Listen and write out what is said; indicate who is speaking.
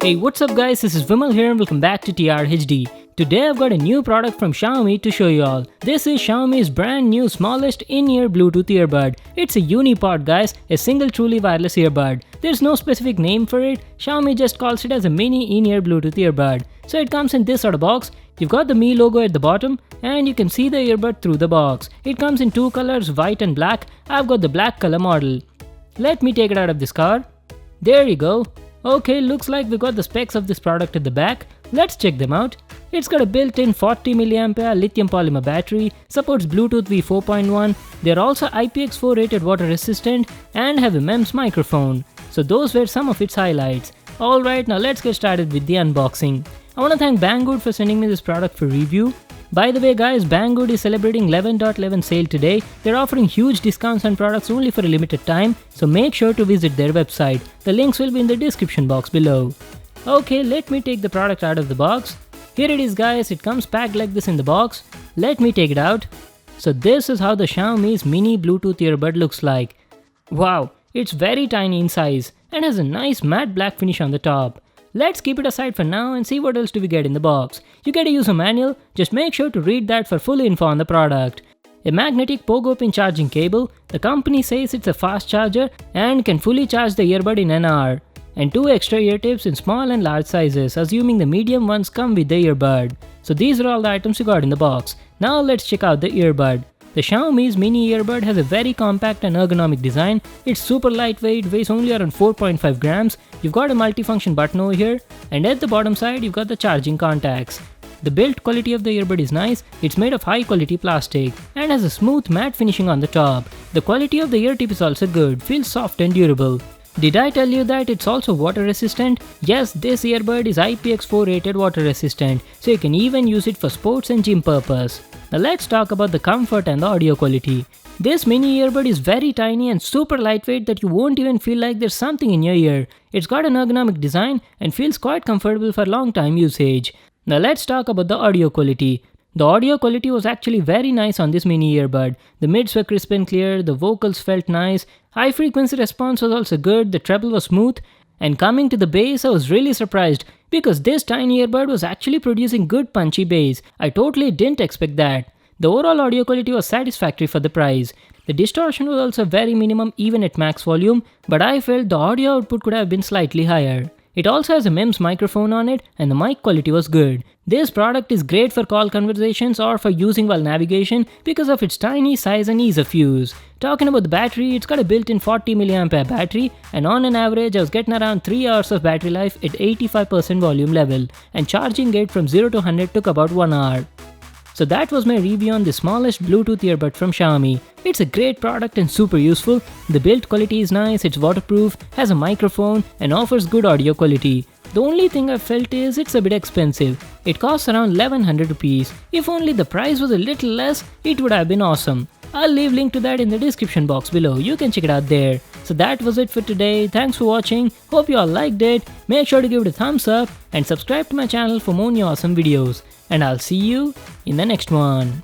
Speaker 1: Hey, what's up guys, this is Vimal here and welcome back to TRHD. Today I've got a new product from Xiaomi to show you all. This is Xiaomi's brand new smallest in-ear Bluetooth earbud. It's a Unipod guys, a single truly wireless earbud. There's no specific name for it, Xiaomi just calls it as a mini in-ear Bluetooth earbud. So it comes in this sort of box. You've got the Mi logo at the bottom and you can see the earbud through the box. It comes in two colors, white and black. I've got the black color model. Let me take it out of this car. There you go. Okay, looks like we got the specs of this product at the back. Let's check them out. It's got a built-in 40 mAh lithium polymer battery, supports Bluetooth V4.1, they're also IPX4 rated water resistant and have a MEMS microphone. So those were some of its highlights. Alright, now let's get started with the unboxing. I want to thank Banggood for sending me this product for review. By the way guys, Banggood is celebrating 11.11 sale today. They're offering huge discounts on products only for a limited time, so make sure to visit their website. The links will be in the description box below. Okay, let me take the product out of the box. Here it is guys, it comes packed like this in the box. Let me take it out. So this is how the Xiaomi's mini Bluetooth earbud looks like. Wow, it's very tiny in size and has a nice matte black finish on the top. Let's keep it aside for now and see what else do we get in the box. You get a user manual, just make sure to read that for full info on the product. A magnetic pogo pin charging cable, the company says it's a fast charger and can fully charge the earbud in an hour. And two extra ear tips in small and large sizes, assuming the medium ones come with the earbud. So these are all the items you got in the box. Now let's check out the earbud. The Xiaomi's mini earbud has a very compact and ergonomic design. It's super lightweight, weighs only around 4.5 grams. You've got a multifunction button over here, and at the bottom side you've got the charging contacts. The build quality of the earbud is nice. It's made of high quality plastic and has a smooth matte finishing on the top. The quality of the ear tip is also good, feels soft and durable. Did I tell you that it's also water resistant? Yes, this earbud is IPX4 rated water resistant, so you can even use it for sports and gym purpose. Now let's talk about the comfort and the audio quality. This mini earbud is very tiny and super lightweight that you won't even feel like there's something in your ear. It's got an ergonomic design and feels quite comfortable for long time usage. Now let's talk about the audio quality. The audio quality was actually very nice on this mini earbud. The mids were crisp and clear, the vocals felt nice, high frequency response was also good, the treble was smooth, and coming to the bass I was really surprised because this tiny earbud was actually producing good punchy bass. I totally didn't expect that. The overall audio quality was satisfactory for the price. The distortion was also very minimum even at max volume, but I felt the audio output could have been slightly higher. It also has a MEMS microphone on it and the mic quality was good. This product is great for call conversations or for using while navigation because of its tiny size and ease of use. Talking about the battery, it's got a built-in 40 mAh battery and on an average I was getting around 3 hours of battery life at 85% volume level, and charging it from 0 to 100 took about 1 hour. So that was my review on the smallest Bluetooth earbud from Xiaomi. It's a great product and super useful. The build quality is nice, it's waterproof, has a microphone and offers good audio quality. The only thing I felt is it's a bit expensive. It costs around 1100 rupees. If only the price was a little less, it would have been awesome. I'll leave link to that in the description box below, you can check it out there. So that was it for today, thanks for watching, hope you all liked it, make sure to give it a thumbs up and subscribe to my channel for more new awesome videos. And I'll see you in the next one.